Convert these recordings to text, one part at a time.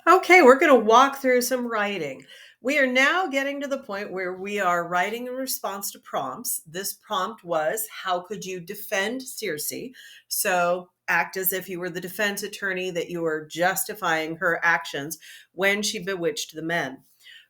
Okay, we're going to walk through some writing. We are now getting to the point where we are writing in response to prompts. This prompt was, how could you defend Circe? So act as if you were the defense attorney, that you were justifying her actions when she bewitched the men.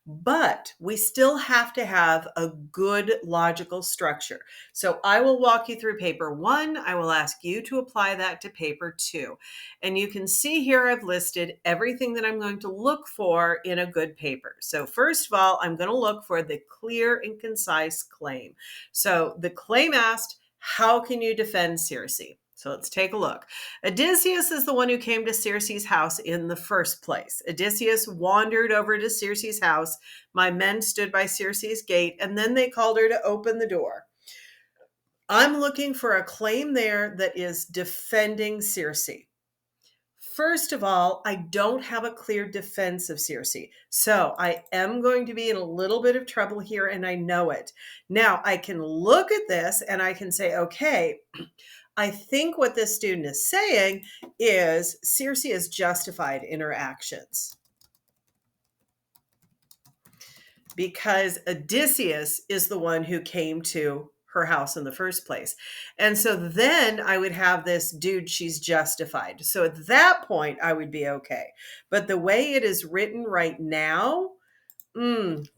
But we still have to have a good logical structure. So I will walk you through paper one. I will ask you to apply that to paper two. And you can see here I've listed everything that I'm going to look for in a good paper. So first of all, I'm going to look for the clear and concise claim. So the claim asked, how can you defend Circe? So let's take a look. Odysseus is the one who came to Circe's house in the first place. Odysseus wandered over to Circe's house. My men stood by Circe's gate, and then they called her to open the door. I'm looking for a claim there that is defending Circe. First of all, I don't have a clear defense of Circe. So I am going to be in a little bit of trouble here, and I know it. Now, I can look at this and I can say, okay, I think what this student is saying is Circe is justified in her actions because Odysseus is the one who came to her house in the first place. And so then I would have this dude, she's justified. So at that point, I would be okay. But the way it is written right now,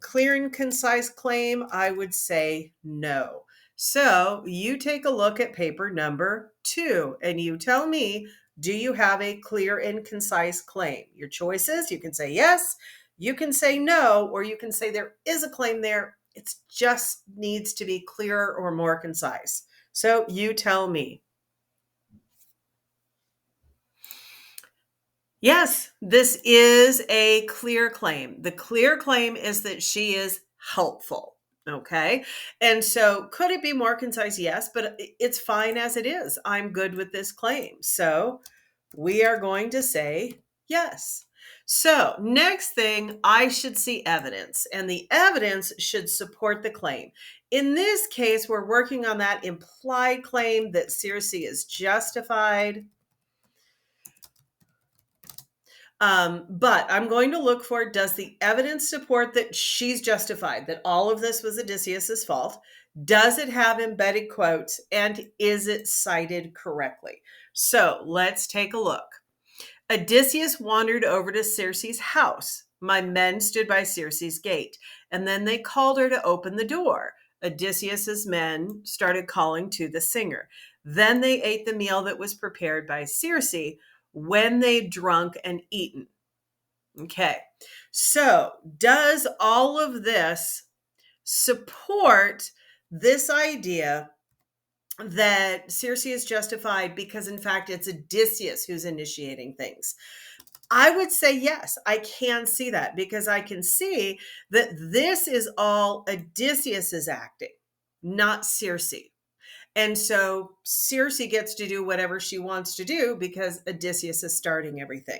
clear and concise claim, I would say no. So you take a look at paper number two and you tell me, do you have a clear and concise claim? Your choices, you can say yes, you can say no, or you can say there is a claim there. It just needs to be clearer or more concise. So you tell me. Yes, this is a clear claim. The clear claim is that she is helpful. Okay. And so could it be more concise? Yes, but it's fine as it is. I'm good with this claim. So we are going to say yes. So, next thing, I should see evidence, and the evidence should support the claim. In this case, we're working on that implied claim that Circe is justified. But I'm going to look for, does the evidence support that she's justified, that all of this was Odysseus's fault? Does it have embedded quotes? And is it cited correctly? So let's take a look. Odysseus wandered over to Circe's house. My men stood by Circe's gate, and then they called her to open the door. Odysseus's men started calling to the singer. Then they ate the meal that was prepared by Circe when they'd drunk and eaten. Okay, so does all of this support this idea that Circe is justified because, in fact, it's Odysseus who's initiating things? I would say yes, I can see that because I can see that this is all Odysseus's acting, not Circe. And so Circe gets to do whatever she wants to do because Odysseus is starting everything.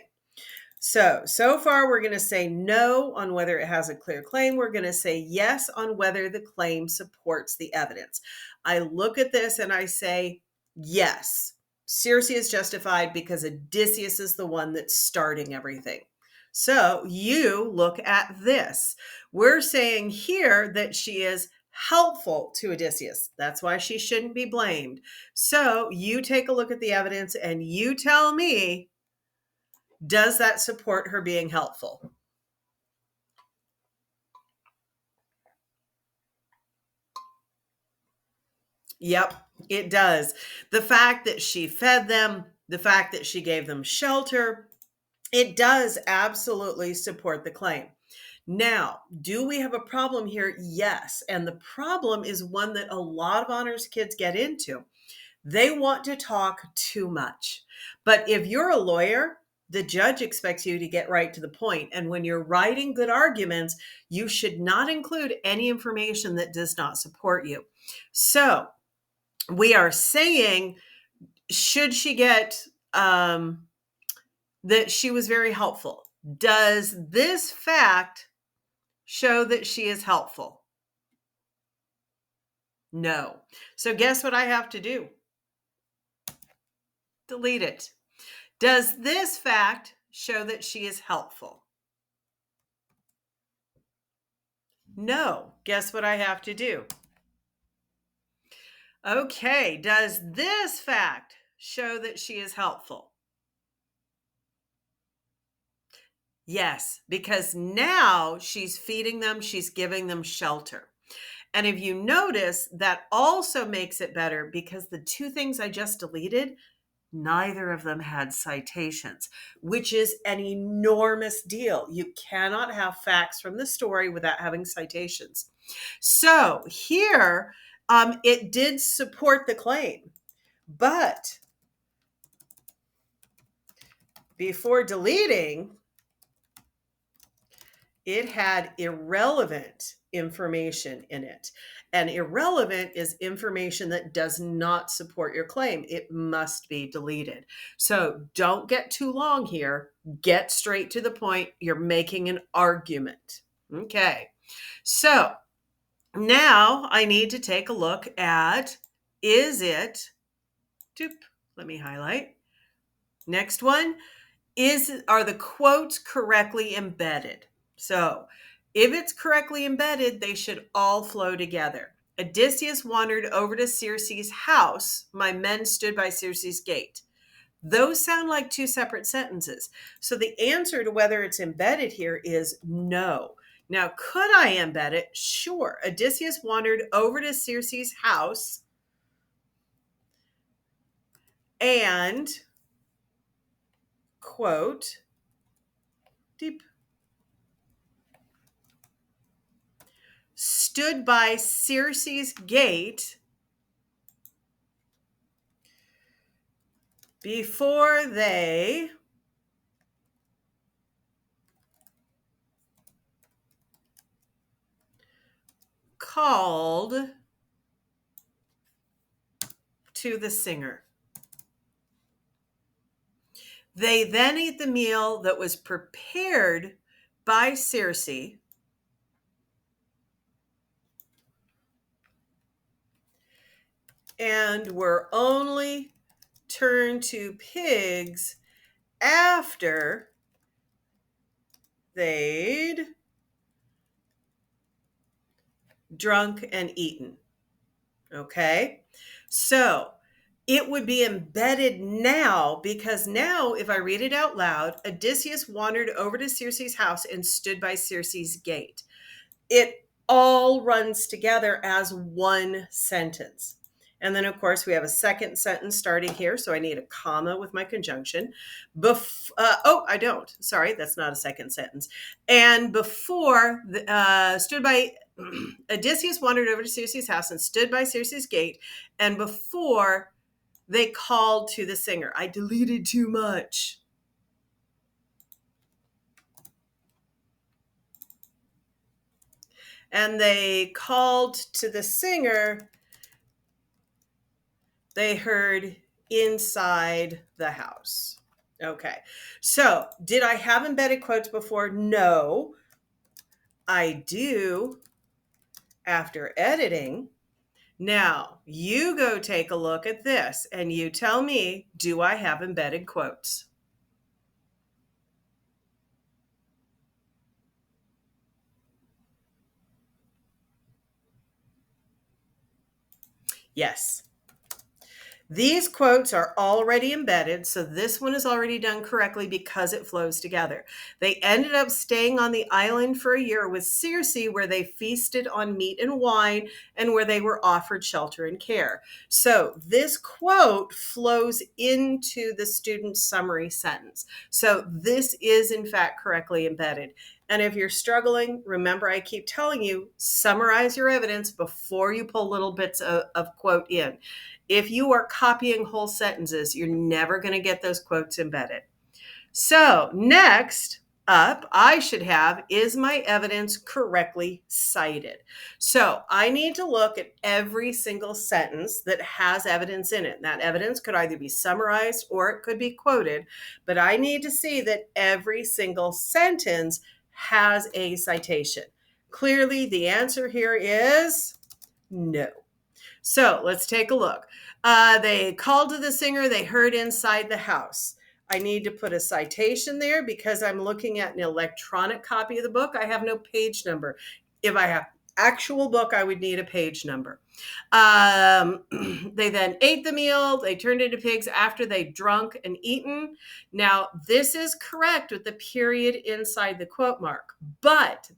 So far we're going to say no on whether it has a clear claim. We're going to say yes on whether the claim supports the evidence. I look at this and I say, yes, Circe is justified because Odysseus is the one that's starting everything. So you look at this. We're saying here that she is helpful to Odysseus. That's why she shouldn't be blamed. So you take a look at the evidence and you tell me, does that support her being helpful? Yep, it does. The fact that she fed them, the fact that she gave them shelter, it does absolutely support the claim. Now, do we have a problem here? Yes. And the problem is one that a lot of honors kids get into. They want to talk too much. But if you're a lawyer, the judge expects you to get right to the point. And when you're writing good arguments, you should not include any information that does not support you. So we are saying, should she get that she was very helpful? Does this fact show that she is helpful? No. So guess what I have to do? Delete it. Does this fact show that she is helpful? No. Guess what I have to do? Okay, does this fact show that she is helpful? Yes, because now she's feeding them, she's giving them shelter. And if you notice, that also makes it better because the two things I just deleted, neither of them had citations, which is an enormous deal. You cannot have facts from the story without having citations. So here, it did support the claim, but before deleting, it had irrelevant information in it. And irrelevant is information that does not support your claim. It must be deleted. So don't get too long here. Get straight to the point. You're making an argument. Okay. So now I need to take a look at, is it, let me highlight. Next one, are the quotes correctly embedded? So if it's correctly embedded, they should all flow together. Odysseus wandered over to Circe's house. My men stood by Circe's gate. Those sound like two separate sentences. So the answer to whether it's embedded here is no. Now, could I embed it? Sure. Odysseus wandered over to Circe's house and, quote, stood by Circe's gate before they called to the singer. They then ate the meal that was prepared by Circe and were only turned to pigs after they'd drunk and eaten. Okay? So it would be embedded now because now, if I read it out loud, Odysseus wandered over to Circe's house and stood by Circe's gate. It all runs together as one sentence. And then, of course, we have a second sentence starting here. So I need a comma with my conjunction. I don't. Sorry, that's not a second sentence. And before, stood by, Odysseus wandered over to Circe's house and stood by Circe's gate. And before they called to the singer. I deleted too much. And they called to the singer. They heard inside the house. Okay. So did I have embedded quotes before? No. I do after editing. Now, you go take a look at this and you tell me, do I have embedded quotes? Yes. These quotes are already embedded, so this one is already done correctly because it flows together. They ended up staying on the island for a year with Circe, where they feasted on meat and wine and where they were offered shelter and care. So this quote flows into the student's summary sentence. So this is, in fact, correctly embedded. And if you're struggling, remember I keep telling you, summarize your evidence before you pull little bits of quote in. If you are copying whole sentences, you're never going to get those quotes embedded. So next up, I should have, is my evidence correctly cited? So I need to look at every single sentence that has evidence in it. And that evidence could either be summarized or it could be quoted, but I need to see that every single sentence has a citation. Clearly, the answer here is no. So let's take a look. They called to the singer. They heard inside the house. I need to put a citation there because I'm looking at an electronic copy of the book. I have no page number. If I have actual book, I would need a page number. They then ate the meal. They turned into pigs after they drunk and eaten. Now, this is correct with the period inside the quote mark. But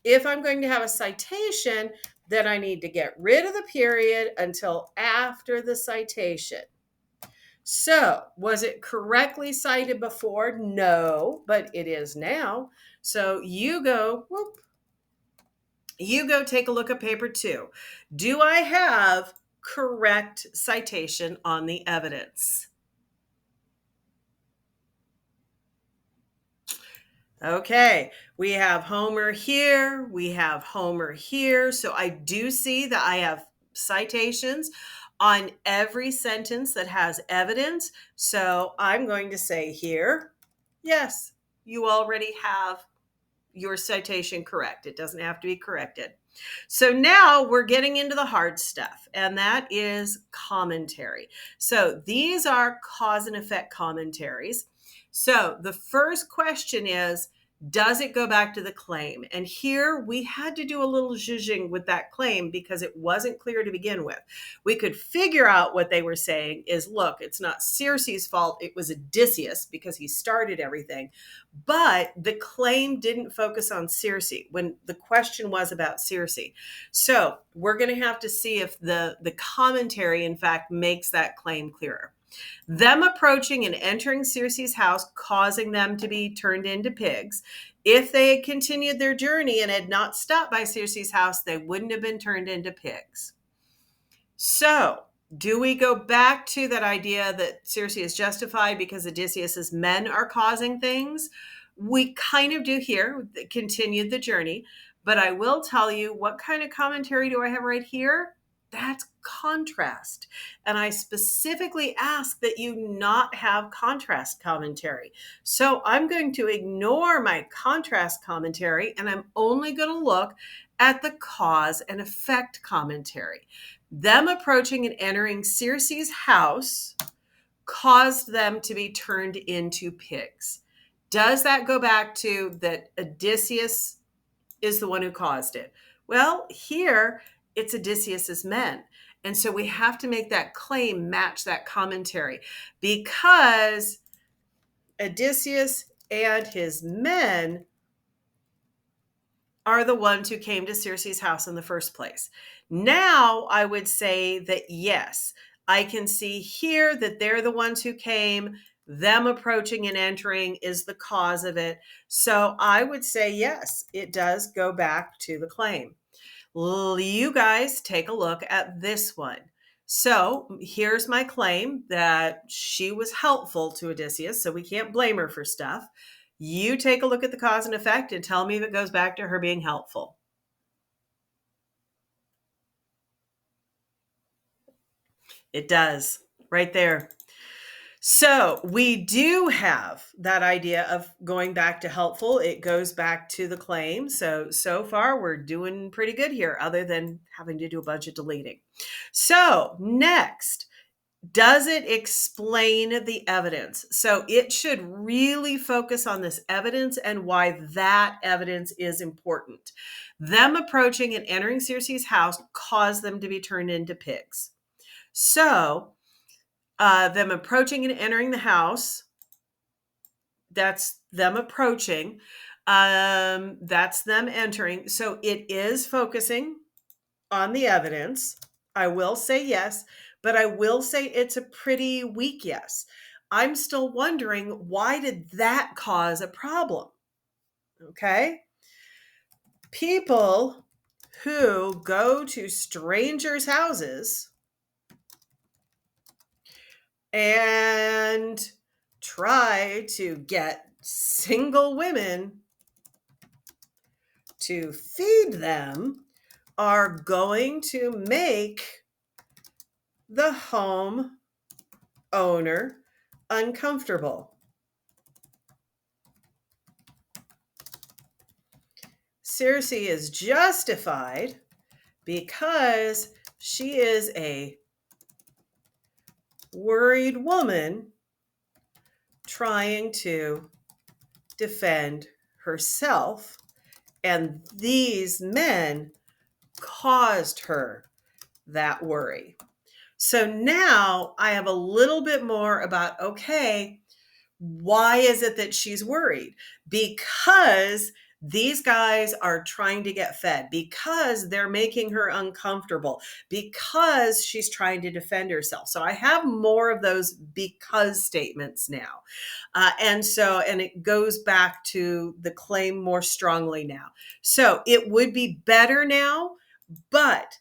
if I'm going to have a citation, then I need to get rid of the period until after the citation. So, was it correctly cited before? No, but it is now. So you go, whoop, you go take a look at paper 2. Do I have correct citation on the evidence? Okay, we have Homer here, we have Homer here. So I do see that I have citations on every sentence that has evidence. So I'm going to say here, yes, you already have your citation correct. It doesn't have to be corrected. So now we're getting into the hard stuff, and that is commentary. So these are cause and effect commentaries. So the first question is, does it go back to the claim? And here we had to do a little zhuzhing with that claim because it wasn't clear to begin with. We could figure out what they were saying is, look, it's not Circe's fault. It was Odysseus because he started everything. But the claim didn't focus on Circe when the question was about Circe. So we're going to have to see if the commentary, in fact, makes that claim clearer. Them approaching and entering Circe's house, causing them to be turned into pigs. If they had continued their journey and had not stopped by Circe's house, they wouldn't have been turned into pigs. So, do we go back to that idea that Circe is justified because Odysseus's men are causing things? We kind of do here, continued the journey, but I will tell you, what kind of commentary do I have right here? That's contrast. And I specifically ask that you not have contrast commentary. So I'm going to ignore my contrast commentary, and I'm only going to look at the cause and effect commentary. Them approaching and entering Circe's house caused them to be turned into pigs. Does that go back to that Odysseus is the one who caused it? Well, here it's Odysseus's men. And so we have to make that claim match that commentary because Odysseus and his men are the ones who came to Circe's house in the first place. Now I would say that yes, I can see here that they're the ones who came. Them approaching and entering is the cause of it. So I would say yes, it does go back to the claim. You guys take a look at this one. So here's my claim that she was helpful to Odysseus, so we can't blame her for stuff. You take a look at the cause and effect and tell me if it goes back to her being helpful. It does, right there. So we do have that idea of going back to helpful. It goes back to the claim. So far we're doing pretty good here, other than having to do a bunch of deleting. So next, does it explain the evidence? So it should really focus on this evidence and why that evidence is important. Them approaching and entering Circe's house caused them to be turned into pigs. So them approaching and entering the house, that's them approaching, that's them entering. So it is focusing on the evidence. I will say yes, but I will say it's a pretty weak yes. I'm still wondering, why did that cause a problem? Okay. People who go to strangers' houses and try to get single women to feed them are going to make the home owner uncomfortable. Circe is justified because she is a worried woman trying to defend herself, and these men caused her that worry. So now I have a little bit more about, okay, why is it that she's worried? Because these guys are trying to get fed, because they're making her uncomfortable, because she's trying to defend herself. So I have more of those because statements now. And it goes back to the claim more strongly now. So it would be better now, but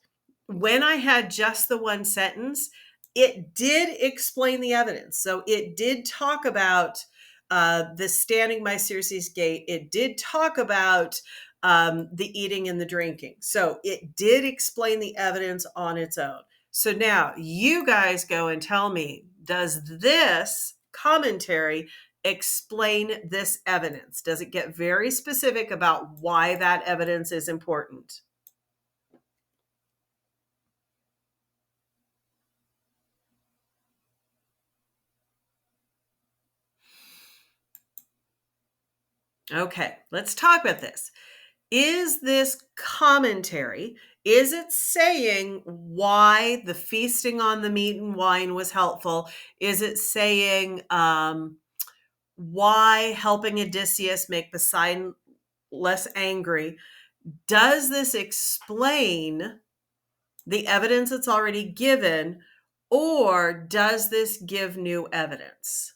when I had just the one sentence, it did explain the evidence. So it did talk about the standing by Circe's gate. It did talk about the eating and the drinking. So it did explain the evidence on its own. So now you guys go and tell me, does this commentary explain this evidence? Does it get very specific about why that evidence is important? Okay, let's talk about this. Is this commentary, is it saying why the feasting on the meat and wine was helpful? Is it saying why helping Odysseus make Poseidon less angry? Does this explain the evidence that's already given, or does this give new evidence?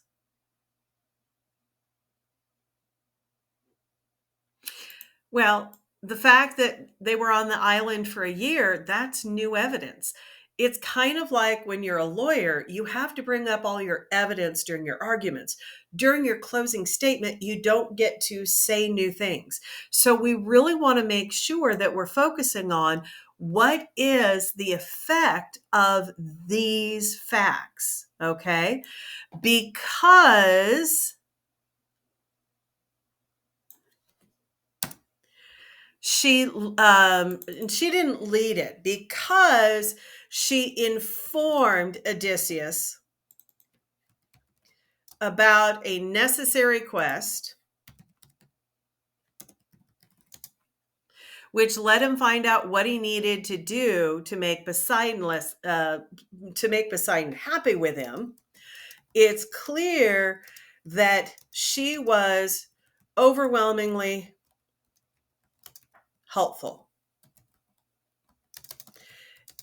Well, the fact that they were on the island for a year, that's new evidence. It's kind of like when you're a lawyer, you have to bring up all your evidence during your arguments. During your closing statement, you don't get to say new things. So we really want to make sure that we're focusing on what is the effect of these facts, okay? Because she didn't lead it, because she informed Odysseus about a necessary quest, which let him find out what he needed to do to make Poseidon happy with him. It's clear that she was overwhelmingly helpful.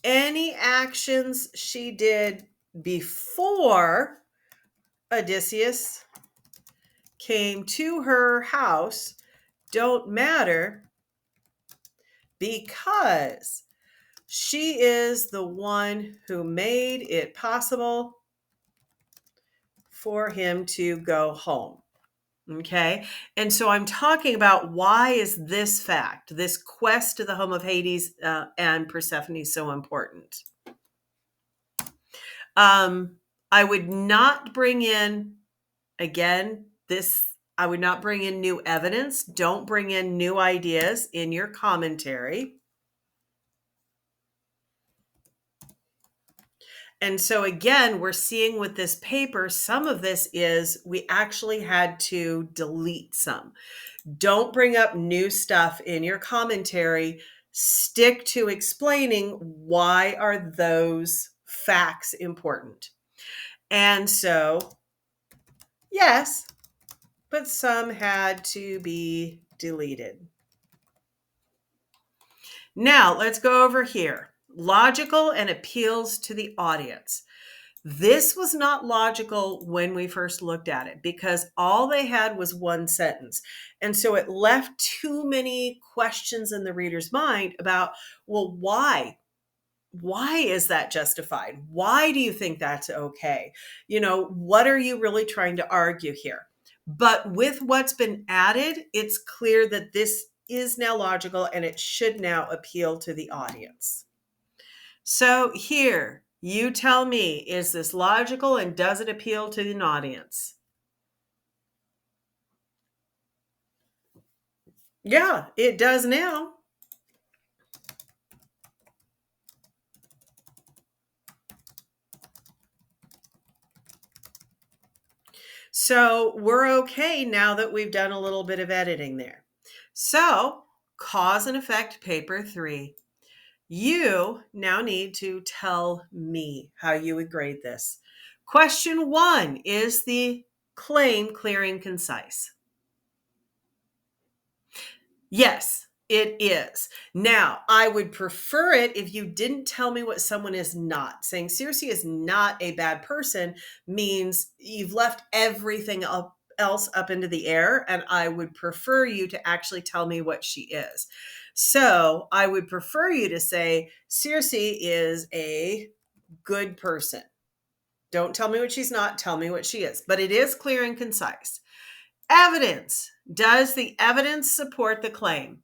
Any actions she did before Odysseus came to her house don't matter, because she is the one who made it possible for him to go home. Okay. And so I'm talking about, why is this fact, this quest to the home of Hades and Persephone, so important? I would not bring in, again, I would not bring in new evidence. Don't bring in new ideas in your commentary. And so again, we're seeing with this paper, some of this is we actually had to delete some. Don't bring up new stuff in your commentary. Stick to explaining why are those facts important. And so, yes, but some had to be deleted. Now, let's go over here. Logical and appeals to the audience. This was not logical when we first looked at it, because all they had was one sentence. And so it left too many questions in the reader's mind about, well, why? Why is that justified? Why do you think that's okay? What are you really trying to argue here? But with what's been added, it's clear that this is now logical and it should now appeal to the audience. So here, you tell me, is this logical and does it appeal to an audience? Yeah, it does now. So we're okay now that we've done a little bit of editing there. So, cause and effect paper 3. You now need to tell me how you would grade this. Question 1, is the claim clear and concise? Yes, it is. Now, I would prefer it if you didn't tell me what someone is not. Saying Circe is not a bad person means you've left everything else up into the air, and I would prefer you to actually tell me what she is. So I would prefer you to say Circe is a good person. Don't tell me what she's not, tell me what she is. But it is clear and concise. Evidence. Does the evidence support the claim?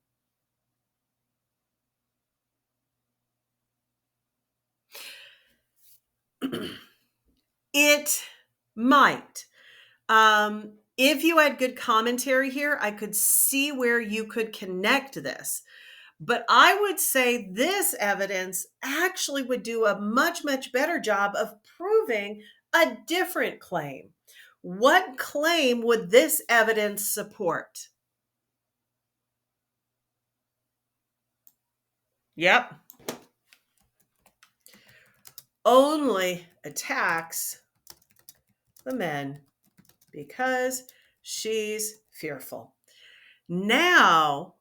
It might. If you had good commentary here, I could see where you could connect this. But I would say this evidence actually would do a much, much better job of proving a different claim. What claim would this evidence support? Yep. Only attacks the men because she's fearful. Now,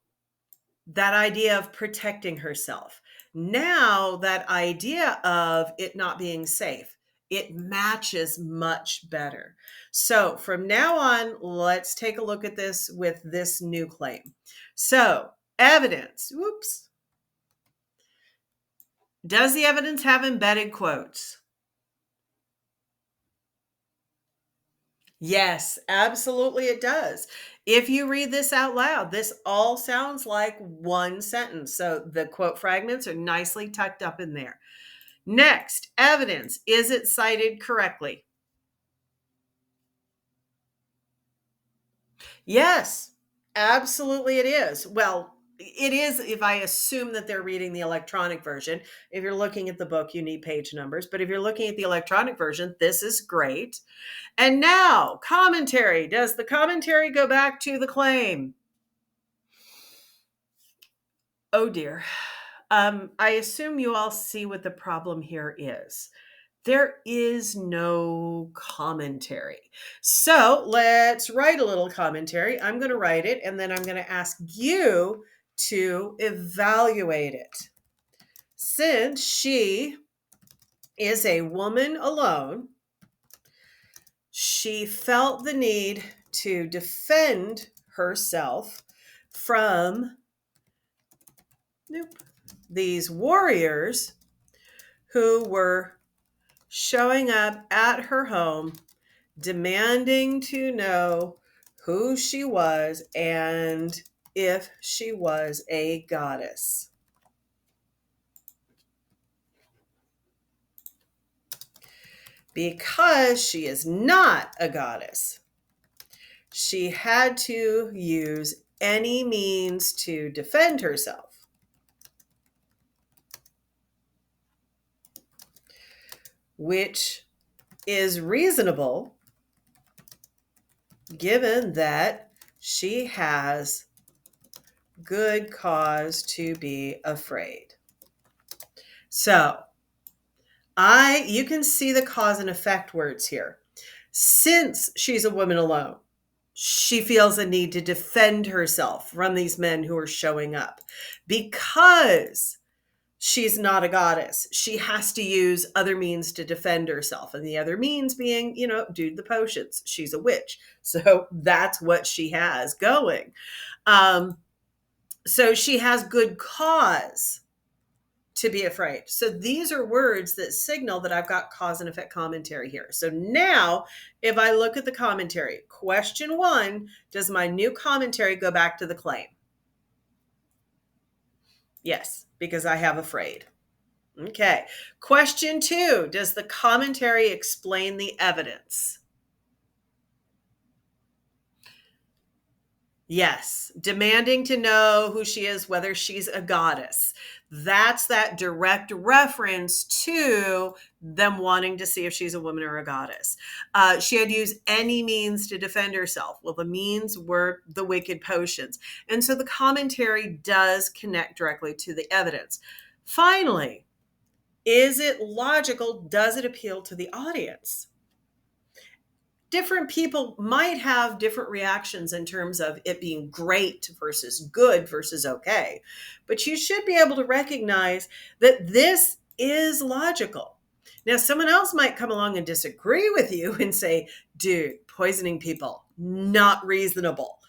that idea of protecting herself, now that idea of it not being safe, it matches much better. So from now on, let's take a look at this with this new claim. So, evidence. Whoops. Does the evidence have embedded quotes? Yes, absolutely it does. If you read this out loud, this all sounds like one sentence. So the quote fragments are nicely tucked up in there. Next, evidence. Is it cited correctly? Yes, absolutely it is. Well, it is if I assume that they're reading the electronic version. If you're looking at the book, you need page numbers. But if you're looking at the electronic version, this is great. And now, commentary. Does the commentary go back to the claim? Oh dear. I assume you all see what the problem here is. There is no commentary. So let's write a little commentary. I'm going to write it, and then I'm going to ask you to evaluate it. Since she is a woman alone, she felt the need to defend herself from these warriors who were showing up at her home, demanding to know who she was and if she was a goddess. Because she is not a goddess, she had to use any means to defend herself. Which is reasonable given that she has good cause to be afraid. So, you can see the cause and effect words here. Since she's a woman alone, she feels a need to defend herself from these men who are showing up. Because she's not a goddess, she has to use other means to defend herself. And the other means being, do the potions. She's a witch. So that's what she has going. So she has good cause to be afraid. So these are words that signal that I've got cause and effect commentary here. So now, if I look at the commentary, question 1, does my new commentary go back to the claim? Yes, because I have afraid. Okay. Question 2, does the commentary explain the evidence? Yes, demanding to know who she is, whether she's a goddess. That's that direct reference to them wanting to see if she's a woman or a goddess. She had used any means to defend herself. Well, the means were the wicked potions. And so the commentary does connect directly to the evidence. Finally, is it logical? Does it appeal to the audience? Different people might have different reactions in terms of it being great versus good versus okay. But you should be able to recognize that this is logical. Now, someone else might come along and disagree with you and say, dude, poisoning people, not reasonable.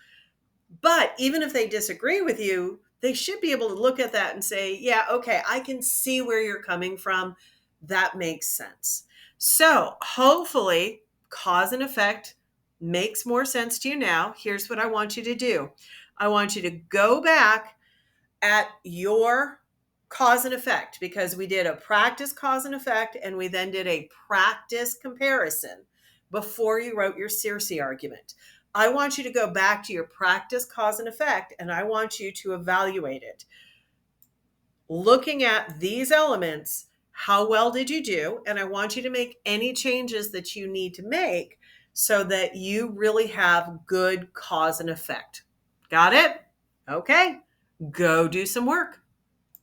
But even if they disagree with you, they should be able to look at that and say, yeah, okay, I can see where you're coming from. That makes sense. So hopefully, cause and effect makes more sense to you now. Here's what I want you to do. I want you to go back at your cause and effect, because we did a practice cause and effect and we then did a practice comparison before you wrote your Circe argument. I want you to go back to your practice cause and effect and I want you to evaluate it. Looking at these elements, how well did you do? And I want you to make any changes that you need to make so that you really have good cause and effect. Got it? Okay, go do some work.